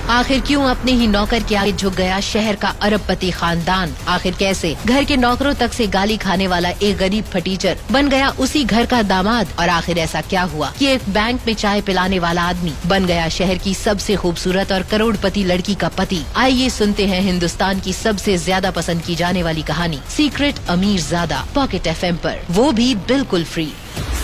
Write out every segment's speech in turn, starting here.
आखिर क्यों अपने ही नौकर के आगे झुक गया शहर का अरबपति खानदान? आखिर कैसे घर के नौकरों तक से गाली खाने वाला एक गरीब फटीचर बन गया उसी घर का दामाद? और आखिर ऐसा क्या हुआ कि एक बैंक में चाय पिलाने वाला आदमी बन गया शहर की सबसे खूबसूरत और करोड़पति लड़की का पति? आइए सुनते हैं हिंदुस्तान की सबसे ज्यादा पसंद की जाने वाली कहानी सीक्रेट अमीरजादा पॉकेट FM पर, वो भी बिल्कुल फ्री।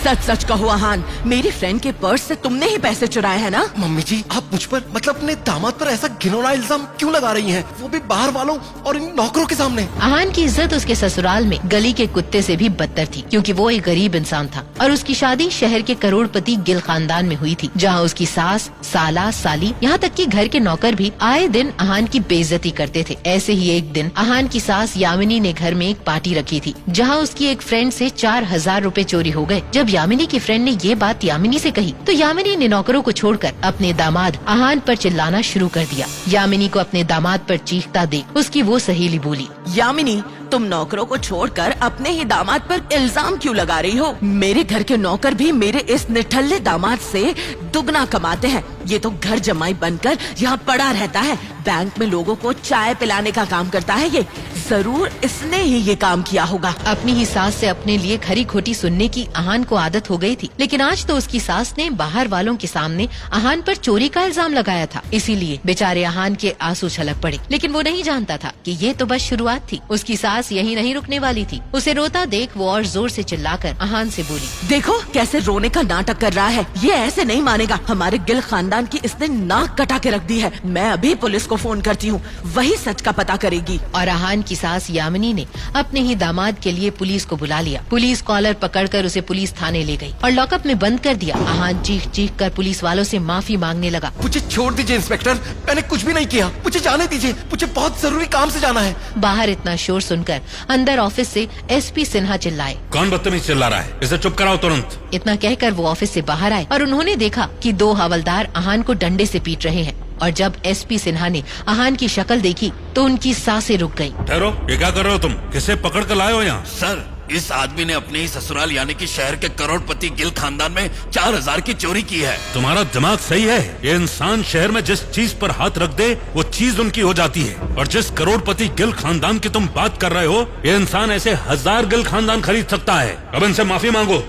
सच सच कहो आहान, मेरी फ्रेंड के पर्स से तुमने ही पैसे चुराए हैं ना? मम्मी जी, आप मुझ पर मतलब अपने दामाद पर ऐसा घिनौना इल्जाम क्यों लगा रही हैं? वो भी बाहर वालों और इन नौकरों के सामने। आहान की इज्जत उसके ससुराल में गली के कुत्ते से भी बदतर थी, क्योंकि वो एक गरीब इंसान था और उसकी शादी शहर के करोड़पति गिल खानदान में हुई थी, जहाँ उसकी सास, साला, साली, यहाँ तक कि घर के नौकर भी आए दिन आहान की बेइज्जती करते थे। ऐसे ही एक दिन आहान की सास यामिनी ने घर में एक पार्टी रखी थी, जहाँ उसकी एक फ्रेंड से 4000 रुपए चोरी हो गए। जब यामिनी की फ्रेंड ने ये बात यामिनी से कही तो यामिनी ने नौकरों को छोड़कर अपने दामाद आहान पर चिल्लाना शुरू कर दिया। यामिनी को अपने दामाद पर चीखता देख उसकी वो सहेली बोली, यामिनी, तुम नौकरों को छोड़कर अपने ही दामाद पर इल्जाम क्यों लगा रही हो? मेरे घर के नौकर भी मेरे इस निठल्ले दामाद से दुगना कमाते हैं। ये तो घर जमाई बनकर यहाँ पड़ा रहता है। बैंक में लोगों को चाय पिलाने का काम करता है। ये जरूर इसने ही ये काम किया होगा। अपनी ही सास से अपने लिए खरी खोटी सुनने की आहान को आदत हो गई थी, लेकिन आज तो उसकी सास ने बाहर वालों के सामने आहान पर चोरी का इल्जाम लगाया था। इसीलिए बेचारे आहान के आंसू छलक पड़े, लेकिन वो नहीं जानता था कि ये तो बस शुरुआत थी। उसकी सास यही नहीं रुकने वाली थी। उसे रोता देख वो और जोर से चिल्लाकर आहान से बोली, देखो कैसे रोने का नाटक कर रहा है। ये ऐसे नहीं मानेगा। हमारे गिल खानदान की इसने नाक कटा के रख दी है। मैं अभी पुलिस को फोन करती हूँ, वही सच का पता करेगी। और आहान की सास यामिनी ने अपने ही दामाद के लिए पुलिस को बुला लिया। पुलिस कॉलर पकड़कर उसे पुलिस थाने ले गई और लॉकअप में बंद कर दिया। आहान चीख चीख कर पुलिस वालों से माफी मांगने लगा। मुझे छोड़ दीजिए इंस्पेक्टर, मैंने कुछ भी नहीं किया। मुझे जाने दीजिए, मुझे बहुत जरूरी काम से जाना है। बाहर इतना शोर सुनकर अंदर ऑफिस से SP सिन्हा चिल्लाए, कौन बदतमीज चिल्ला रहा है? इसे चुप कराओ तुरंत। इतना कहकर वो ऑफिस से बाहर आए और उन्होंने देखा कि 2 हवलदार आहान को डंडे से पीट रहे हैं। और जब SP सिन्हा ने आहान की शक्ल देखी तो उनकी सांसें रुक गईं। ठहरो, ये क्या कर रहे हो तुम? किसे पकड़ कर लाए हो यहाँ? सर, इस आदमी ने अपने ही ससुराल यानी कि शहर के करोड़पति गिल खानदान में 4000 की चोरी की है। तुम्हारा दिमाग सही है? ये इंसान शहर में जिस चीज पर हाथ रख दे वो चीज उनकी हो जाती है। और जिस करोड़पति गिल खानदान की तुम बात कर रहे हो, ये इंसान ऐसे 1000 गिल खानदान खरीद सकता है। अब इनसे माफी मांगो।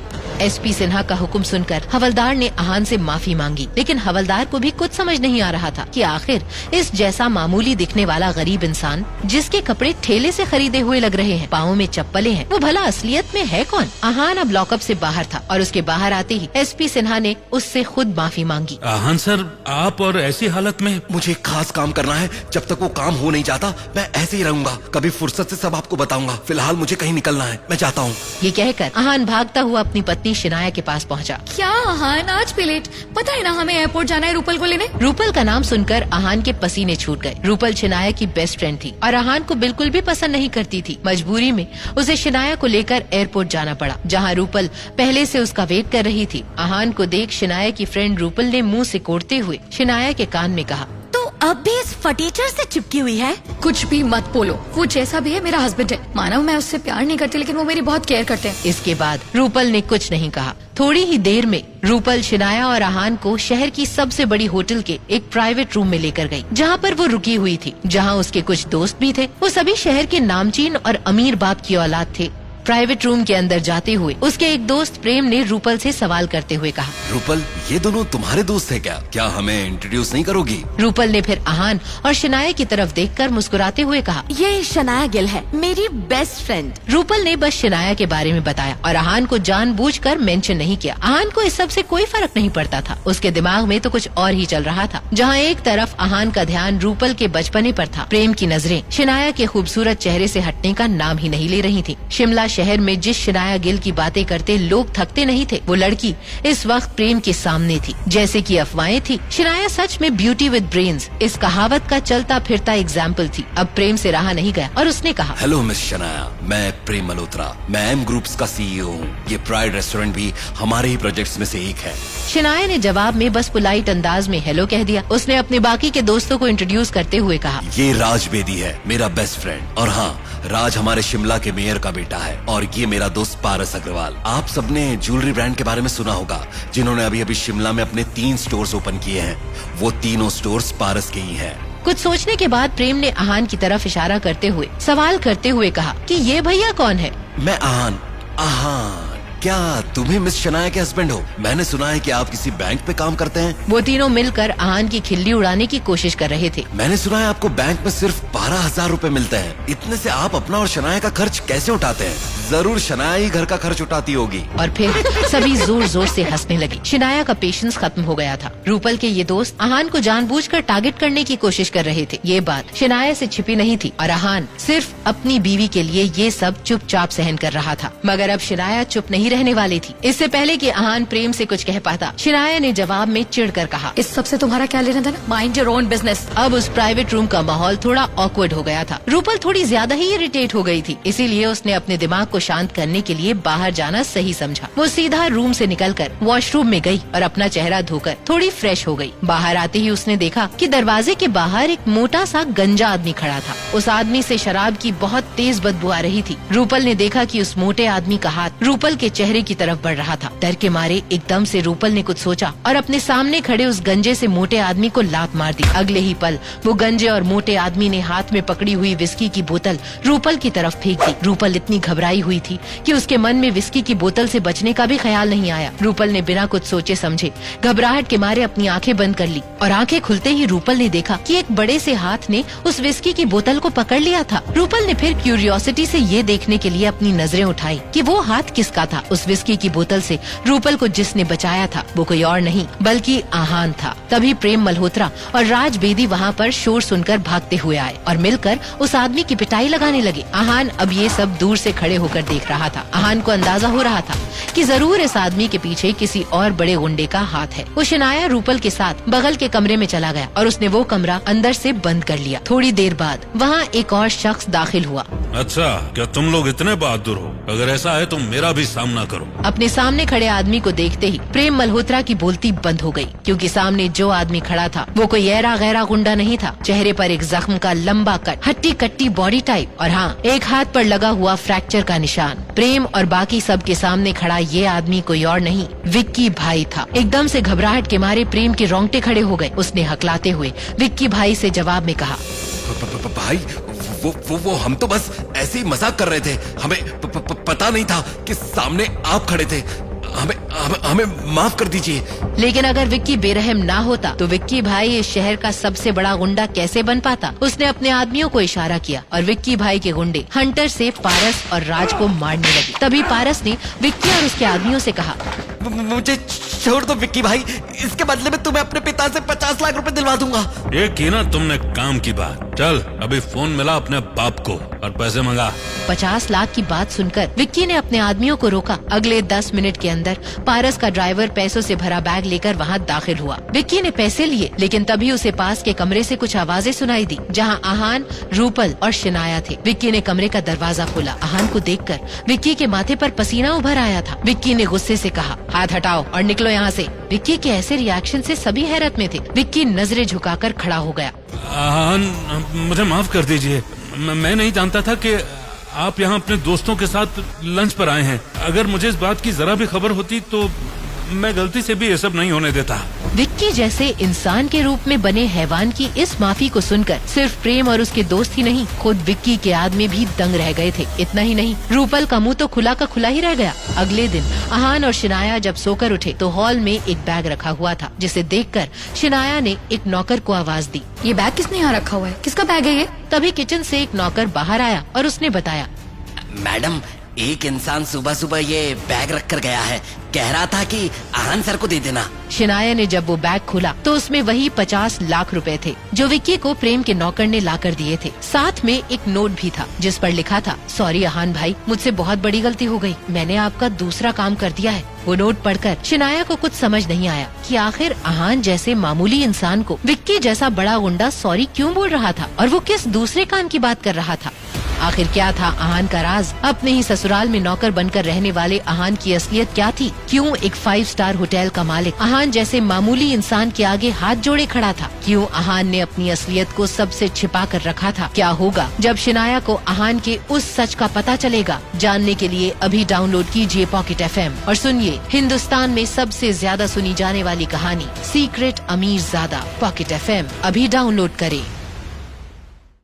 SP सिन्हा का हुक्म सुनकर हवलदार ने आहान से माफी मांगी, लेकिन हवलदार को भी कुछ समझ नहीं आ रहा था कि आखिर इस जैसा मामूली दिखने वाला गरीब इंसान, जिसके कपड़े ठेले से खरीदे हुए लग रहे हैं, पाँव में चप्पलें हैं, वो भला असलियत में है कौन? आहान अब लॉकअप से बाहर था और उसके बाहर आते ही SP सिन्हा ने उससे खुद माफी मांगी। आहान सर, आप और ऐसी हालत में? मुझे एक खास काम करना है। जब तक वो काम हो नहीं जाता मैं ऐसे ही रहूंगा। कभी फुर्सत से सब आपको बताऊंगा। फिलहाल मुझे कहीं निकलना है, मैं जाता हूँ। ये कहकर आहान भागता हुआ अपनी पत्नी शिनाया के पास पहुंचा। क्या आहान, आज भी लेट? पता है ना हमें एयरपोर्ट जाना है रूपल को लेने। रूपल का नाम सुनकर आहान के पसीने छूट गए। रूपल शिनाया की बेस्ट फ्रेंड थी और आहान को बिल्कुल भी पसंद नहीं करती थी। मजबूरी में उसे शिनाया को लेकर एयरपोर्ट जाना पड़ा, जहां रूपल पहले से उसका वेट कर रही थी। आहान को देख शिनाया की फ्रेंड रूपल ने मुंह सिकोड़ते हुए शिनाया के कान में कहा, अब भी इस फटीचर से चिपकी हुई है? कुछ भी मत बोलो, वो जैसा भी है मेरा हस्बैंड है। मानो मैं उससे प्यार नहीं करती, लेकिन वो मेरी बहुत केयर करते हैं। इसके बाद रूपल ने कुछ नहीं कहा। थोड़ी ही देर में रूपल शिनाया और आहान को शहर की सबसे बड़ी होटल के एक प्राइवेट रूम में लेकर गई, जहां पर वो रुकी हुई थी, जहां उसके कुछ दोस्त भी थे। वो सभी शहर के नामचीन और अमीर बाप की औलाद थे। प्राइवेट रूम के अंदर जाते हुए उसके एक दोस्त प्रेम ने रूपल से सवाल करते हुए कहा, रूपल, ये दोनों तुम्हारे दोस्त है क्या? क्या हमें इंट्रोड्यूस नहीं करोगी? रूपल ने फिर आहान और शनाया की तरफ देखकर मुस्कुराते हुए कहा, ये शनाया गिल है, मेरी बेस्ट फ्रेंड। रूपल ने बस शनाया के बारे में बताया और आहान को जानबूझकर मेंशन नहीं किया। आहान को इस सब से कोई फर्क नहीं पड़ता था। उसके दिमाग में तो कुछ और ही चल रहा था। जहाँ एक तरफ आहान का ध्यान रूपल के बचपने पर था, प्रेम की नजरें शनाया के खूबसूरत चेहरे से हटने का नाम ही नहीं ले रही थी। शिमला शहर में जिस शनाया गिल की बातें करते लोग थकते नहीं थे, वो लड़की इस वक्त प्रेम के सामने थी। जैसे कि अफवाहें थी, शनाया सच में ब्यूटी विद ब्रेन्स, इस कहावत का चलता फिरता एग्जाम्पल थी। अब प्रेम से रहा नहीं गया और उसने कहा, हेलो मिस शनाया, मैं प्रेम मल्होत्रा, मैं M ग्रुप्स का CEO हूँ। ये प्राइड रेस्टोरेंट भी हमारे ही प्रोजेक्ट्स में से एक है। शनाया ने जवाब में बस पोलाइट अंदाज में हेलो कह दिया। उसने अपने बाकी के दोस्तों को इंट्रोड्यूस करते हुए कहा, ये राज बेदी है, मेरा बेस्ट फ्रेंड। और हाँ, राज हमारे शिमला के मेयर का बेटा है। और ये मेरा दोस्त पारस अग्रवाल। आप सबने ज्वेलरी ब्रांड के बारे में सुना होगा, जिन्होंने अभी अभी शिमला में अपने 3 स्टोर्स ओपन किए हैं। वो तीनों स्टोर्स पारस के ही हैं। कुछ सोचने के बाद प्रेम ने आहान की तरफ इशारा करते हुए सवाल करते हुए कहा कि ये भैया कौन है? मैं आहान। आहान, क्या तुम्हें मिस शनाया के हस्बैंड हो? मैंने सुना है कि आप किसी बैंक पे काम करते हैं। वो तीनों मिलकर आहान की खिल्ली उड़ाने की कोशिश कर रहे थे। मैंने सुना है आपको बैंक में सिर्फ 12,000 रुपए मिलते हैं। इतने से आप अपना और शनाया का खर्च कैसे उठाते हैं? जरूर शनाया ही घर का खर्च उठाती होगी। और फिर सभी जोर जोर से हंसने लगे। शनाया का पेशेंस खत्म हो गया था। रूपल के ये दोस्त आहान को जानबूझकर टारगेट करने की कोशिश कर रहे थे। ये बात शनाया से छिपी नहीं थी और आहान सिर्फ अपनी बीवी के लिए ये सब चुपचाप सहन कर रहा था। मगर अब शनाया चुप नहीं रहने वाली थी। इससे पहले कि आहान प्रेम से कुछ कह पाता, शनाया ने जवाब में चिढ़कर कहा, इस सब से तुम्हारा क्या लेना देना? Mind your own business. अब उस प्राइवेट रूम का माहौल थोड़ा ऑकवर्ड हो गया था। रूपल थोड़ी ज्यादा ही इरिटेट हो गई थी, इसीलिए उसने अपने दिमाग को शांत करने के लिए बाहर जाना सही समझा। वो सीधा रूम से निकलकर वॉशरूम में गई और अपना चेहरा धोकर थोड़ी फ्रेश हो गई। बाहर आते ही उसने देखा कि दरवाजे के बाहर एक मोटा सा गंजा आदमी खड़ा था। उस आदमी से शराब की बहुत तेज बदबू आ रही थी। रूपल ने देखा कि उस मोटे आदमी का हाथ रूपल के चेहरे की तरफ बढ़ रहा था। डर के मारे एकदम से रूपल ने कुछ सोचा और अपने सामने खड़े उस गंजे से मोटे आदमी को लात मार दी। अगले ही पल वो गंजे और मोटे आदमी ने हाथ में पकड़ी हुई विस्की की बोतल रूपल की तरफ फेंक दी। रूपल इतनी घबराई हुई थी कि उसके मन में विस्की की बोतल से बचने का भी ख्याल नहीं आया। रूपल ने बिना कुछ सोचे समझे घबराहट के मारे अपनी आंखें बंद कर ली और आंखें खुलते ही रूपल ने देखा कि एक बड़े से हाथ ने उस विस्की की बोतल को पकड़ लिया था। रूपल ने फिर क्यूरियोसिटी से ये देखने के लिए अपनी नजरें उठाई कि वो हाथ किसका था। उस विस्की की बोतल से रूपल को जिसने बचाया था वो कोई और नहीं बल्कि आहान था। तभी प्रेम मल्होत्रा और राज बेदी वहाँ पर शोर सुनकर भागते हुए आए और मिलकर उस आदमी की पिटाई लगाने लगे। आहान अब ये सब दूर से खड़े होकर देख रहा था। आहान को अंदाजा हो रहा था कि जरूर इस आदमी के पीछे किसी और बड़े गुंडे का हाथ है। वो शनाया रूपल के साथ बगल के कमरे में चला गया और उसने वो कमरा अंदर से बंद कर लिया। थोड़ी देर बाद वहाँ एक और शख्स दाखिल हुआ। अच्छा, क्या तुम लोग इतने बहादुर हो? अगर ऐसा है तो मेरा भी सामना करो। अपने सामने खड़े आदमी को देखते ही प्रेम मल्होत्रा की बोलती बंद हो गई, क्योंकि सामने जो आदमी खड़ा था वो कोई ऐरा गैरा गुंडा नहीं था। चेहरे पर एक जख्म का लंबा कट, हट्टी कट्टी बॉडी टाइप और हाँ, एक हाथ पर लगा हुआ फ्रैक्चर का निशान। प्रेम और बाकी सब के सामने खड़ा ये आदमी कोई और नहीं, विक्की भाई था। एकदम से घबराहट के मारे प्रेम के रोंगटे खड़े हो गए। उसने हकलाते हुए विक्की भाई से जवाब में कहा, भाई वो हम तो बस ऐसे ही मजाक कर रहे थे। हमें पता नहीं था कि सामने आप खड़े थे। हमें माफ कर दीजिए। लेकिन अगर विक्की बेरहम ना होता तो विक्की भाई इस शहर का सबसे बड़ा गुंडा कैसे बन पाता। उसने अपने आदमियों को इशारा किया और विक्की भाई के गुंडे हंटर से पारस और राज को मारने लगे। तभी पारस ने विक्की और उसके आदमियों से कहा, मुझे छोड़ दो विक्की भाई, इसके बदले में तुम्हें अपने पिता से 50 लाख रुपए दिलवा दूंगा। ये की ना तुमने काम की बात। चल अभी फोन मिला अपने बाप को और पैसे मंगा। 50 लाख की बात सुनकर विक्की ने अपने आदमियों को रोका। अगले 10 मिनट के अंदर पारस का ड्राइवर पैसों से भरा बैग लेकर वहाँ दाखिल हुआ। विक्की ने पैसे लिए, लेकिन तभी उसे पास के कमरे से कुछ आवाजें सुनाई दी, जहाँ आहान, रूपल और शनाया थे। विक्की ने कमरे का दरवाजा खोला। आहान को देखकर विक्की के माथे पर पसीना उभर आया था। विक्की ने गुस्से से कहा, हाथ हटाओ और निकलो यहाँ से। विक्की के ऐसे रिएक्शन से सभी हैरत में थे। विक्की नजरें झुकाकर खड़ा हो गया। मुझे माफ कर दीजिए, मैं नहीं जानता था कि आप यहाँ अपने दोस्तों के साथ लंच पर आए हैं। अगर मुझे इस बात की जरा भी खबर होती तो मैं गलती से भी ये सब नहीं होने देता। विक्की जैसे इंसान के रूप में बने हैवान की इस माफी को सुनकर सिर्फ प्रेम और उसके दोस्त ही नहीं, खुद विक्की के आदमी भी दंग रह गए थे। इतना ही नहीं, रूपल का मुंह तो खुला का खुला ही रह गया। अगले दिन आहान और शनाया जब सोकर उठे तो हॉल में एक बैग रखा हुआ था, जिसे देखकर शनाया ने एक नौकर को आवाज दी। ये बैग किसने यहाँ रखा हुआ है? किसका बैग है ये? तभी किचन से एक नौकर बाहर आया और उसने बताया, मैडम, एक इंसान सुबह सुबह ये बैग रख कर गया है। कह रहा था कि आहान सर को दे देना। शनाया ने जब वो बैग खोला तो उसमें वही 50 लाख रुपए थे जो विक्की को प्रेम के नौकर ने लाकर दिए थे। साथ में एक नोट भी था जिस पर लिखा था, सॉरी आहान भाई, मुझसे बहुत बड़ी गलती हो गई, मैंने आपका दूसरा काम कर दिया है। वो नोट पढ़कर शनाया को कुछ समझ नहीं आया कि आखिर आहान जैसे मामूली इंसान को विक्की जैसा बड़ा गुंडा सॉरी क्यों बोल रहा था और वो किस दूसरे काम की बात कर रहा था। आखिर क्या था अहान का राज? अपने ही ससुराल में नौकर बनकर रहने वाले अहान की असलियत क्या थी? क्यों एक 5 स्टार होटल का मालिक अहान जैसे मामूली इंसान के आगे हाथ जोड़े खड़ा था? क्यों अहान ने अपनी असलियत को सबसे छिपा कर रखा था? क्या होगा जब शिनाया को अहान के उस सच का पता चलेगा? जानने के लिए अभी डाउनलोड कीजिए पॉकेट FM और सुनिए हिंदुस्तान में सबसे ज्यादा सुनी जाने वाली कहानी सीक्रेट अमीर ज़ादा। पॉकेट FM अभी डाउनलोड करें।